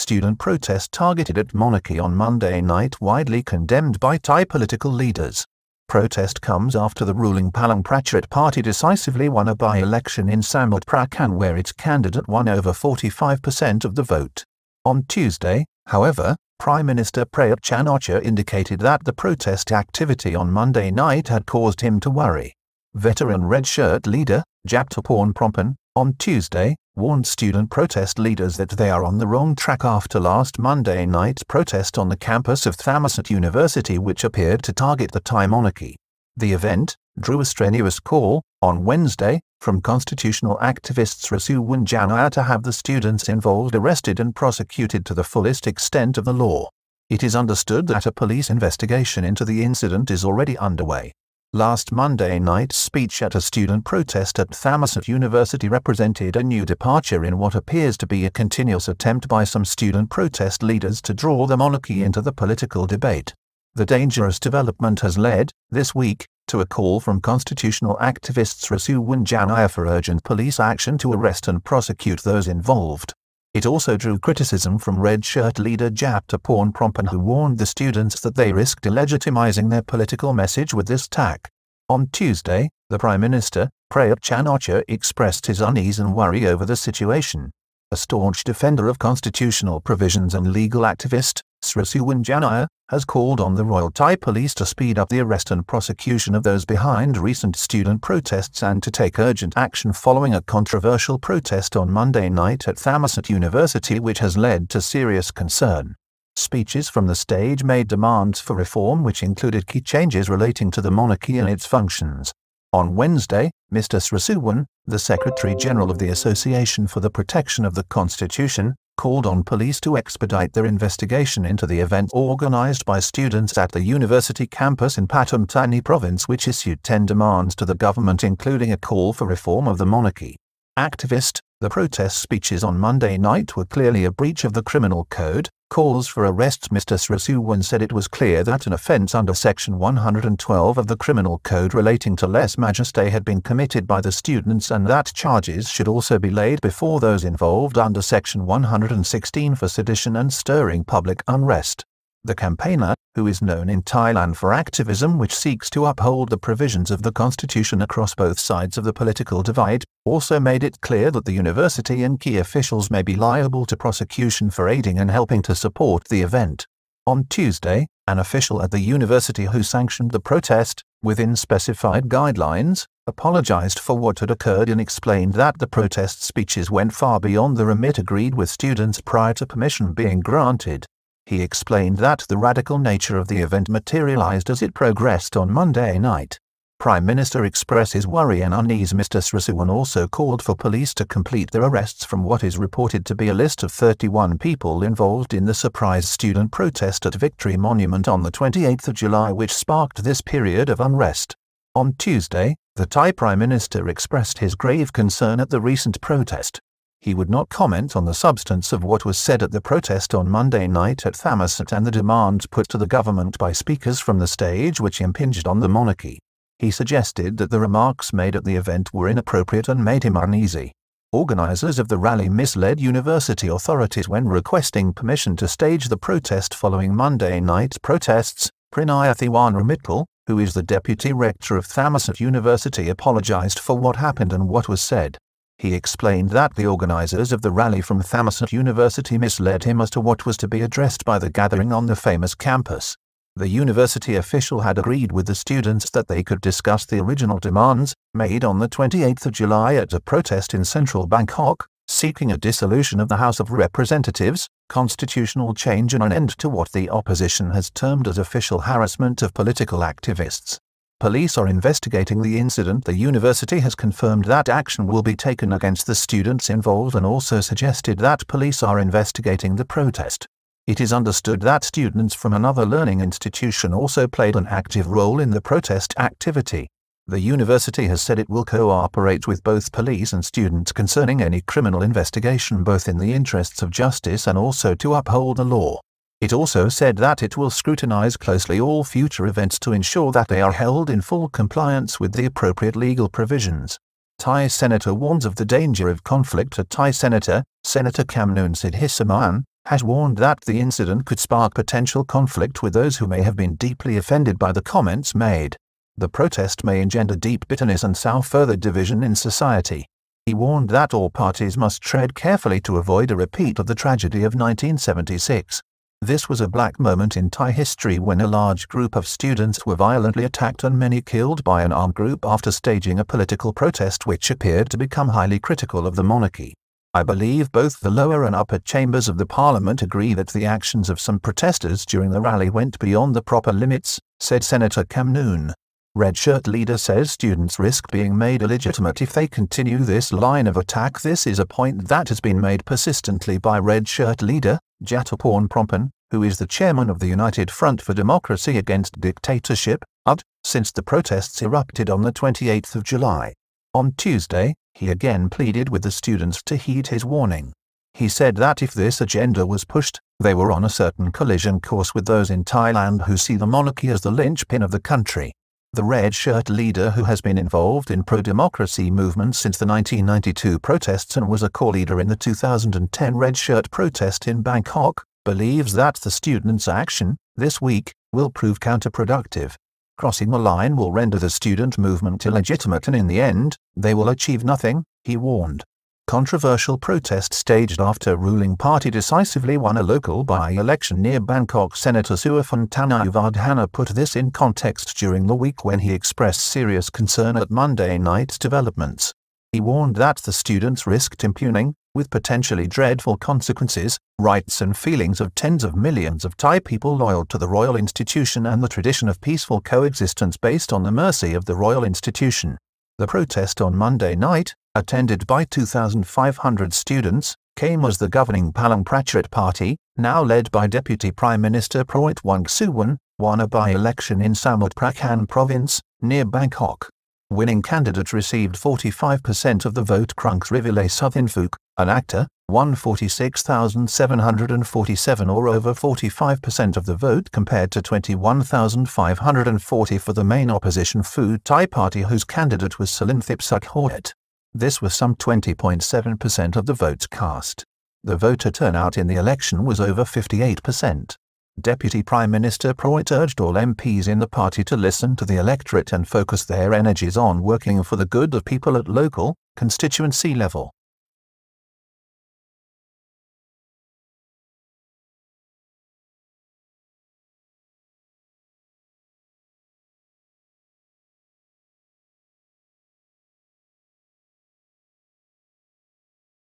student protest targeted at Monarchy on Monday night, widely condemned by Thai political leaders. Protest comes after the ruling Palang Pracharat Party decisively won a by-election in Samut Prakan where its candidate won over 45% of the vote. On Tuesday, however, Prime Minister Prayut Chan Ocha indicated that the protest activity on Monday night had caused him to worry. Veteran Red Shirt leader, Palang Pracharat, on Tuesday, warned student protest leaders that they are on the wrong track after last Monday night's protest on the campus of Samut University, which appeared to target the Thai monarchy. The event drew a strenuous call, on Wednesday, from constitutional activists Rasuwan Janaya to have the students involved arrested and prosecuted to the fullest extent of the law. It is understood that a police investigation into the incident is already underway. Last Monday night's speech at a student protest at Samut University represented a new departure in what appears to be a continuous attempt by some student protest leaders to draw the monarchy into the political debate. The dangerous development has led, this week, to a call from constitutional activists Rasuwan Janaya for urgent police action to arrest and prosecute those involved. It also drew criticism from Red Shirt leader Palang Pracharat, who warned the students that they risked delegitimizing their political message with this attack. On Tuesday, the Prime Minister, Prayut Chan Ocha, expressed his unease and worry over the situation. A staunch defender of constitutional provisions and legal activist, Rasuwan Janaya, has called on the Royal Thai Police to speed up the arrest and prosecution of those behind recent student protests and to take urgent action following a controversial protest on Monday night at Samut University which has led to serious concern. Speeches from the stage made demands for reform which included key changes relating to the monarchy and its functions. On Wednesday, Mr. Rasuwan, the Secretary-General of the Association for the Protection of the Constitution, called on police to expedite their investigation into the event organized by students at the university campus in Pathum Thani province, which issued 10 demands to the government including a call for reform of the monarchy. Activist, the protest speeches on Monday night were clearly a breach of the criminal code. Calls for arrest. Mr. Rasuwan said it was clear that an offence under Section 112 of the Criminal Code relating to lèse majesté had been committed by the students and that charges should also be laid before those involved under Section 116 for sedition and stirring public unrest. The campaigner, who is known in Thailand for activism which seeks to uphold the provisions of the Constitution across both sides of the political divide, also made it clear that the university and key officials may be liable to prosecution for aiding and helping to support the event. On Tuesday, an official at the university who sanctioned the protest, within specified guidelines, apologized for what had occurred and explained that the protest speeches went far beyond the remit agreed with students prior to permission being granted. He explained that the radical nature of the event materialized as it progressed on Monday night. Prime Minister expressed his worry and unease. Mr. Rasuwan also called for police to complete their arrests from what is reported to be a list of 31 people involved in the surprise student protest at Victory Monument on the 28th of July which sparked this period of unrest. On Tuesday, the Thai Prime Minister expressed his grave concern at the recent protest. He would not comment on the substance of what was said at the protest on Monday night at Samut and the demands put to the government by speakers from the stage which impinged on the monarchy. He suggested that the remarks made at the event were inappropriate and made him uneasy. Organizers of the rally misled university authorities when requesting permission to stage the protest following Monday night's protests. Pranayathiwan Ramittal, who is the deputy rector of Samut University, apologized for what happened and what was said. He explained that the organizers of the rally from Samut University misled him as to what was to be addressed by the gathering on the famous campus. The university official had agreed with the students that they could discuss the original demands, made on the 28th of July at a protest in central Bangkok, seeking a dissolution of the House of Representatives, constitutional change and an end to what the opposition has termed as official harassment of political activists. Police are investigating the incident. The university has confirmed that action will be taken against the students involved and also suggested that police are investigating the protest. It is understood that students from another learning institution also played an active role in the protest activity. The university has said it will cooperate with both police and students concerning any criminal investigation, both in the interests of justice and also to uphold the law. It also said that it will scrutinize closely all future events to ensure that they are held in full compliance with the appropriate legal provisions. Thai Senator warns of the danger of conflict. A Thai Senator, Senator Kamnoon Sidhisaman, has warned that the incident could spark potential conflict with those who may have been deeply offended by the comments made. The protest may engender deep bitterness and sow further division in society. He warned that all parties must tread carefully to avoid a repeat of the tragedy of 1976. This was a black moment in Thai history when a large group of students were violently attacked and many killed by an armed group after staging a political protest which appeared to become highly critical of the monarchy. I believe both the lower and upper chambers of the parliament agree that the actions of some protesters during the rally went beyond the proper limits, said Senator Cam Noon. Red Shirt leader says students risk being made illegitimate if they continue this line of attack. This is a point that has been made persistently by Red Shirt leader Jatuporn Prompan, who is the chairman of the United Front for Democracy Against Dictatorship, UD, since the protests erupted on the 28th of July. On Tuesday, he again pleaded with the students to heed his warning. He said that if this agenda was pushed, they were on a certain collision course with those in Thailand who see the monarchy as the linchpin of the country. The Red Shirt leader, who has been involved in pro-democracy movements since the 1992 protests and was a core leader in the 2010 Red Shirt protest in Bangkok, believes that the students' action, this week, will prove counterproductive. Crossing the line will render the student movement illegitimate and in the end, they will achieve nothing, he warned. Controversial protest staged after ruling party decisively won a local by-election near Bangkok. Senator Suaphantana Uvardhana put this in context during the week when he expressed serious concern at Monday night's developments. He warned that the students risked impugning, with potentially dreadful consequences, rights and feelings of tens of millions of Thai people loyal to the royal institution and the tradition of peaceful coexistence based on the mercy of the royal institution. The protest on Monday night, attended by 2,500 students, came as the governing Palang Pracharat Party, now led by Deputy Prime Minister Prayut Chan, won a by-election in Samut Prakan province, near Bangkok. Winning candidate received 45% of the vote. Krunks Rivile Suthinfuk, an actor, won 46,747 or over 45% of the vote compared to 21,540 for the main opposition Food Thai Party whose candidate was Salinthip Sukhoet. This was some 20.7% of the votes cast. The voter turnout in the election was over 58%. Deputy Prime Minister Prayut urged all MPs in the party to listen to the electorate and focus their energies on working for the good of people at local, constituency level.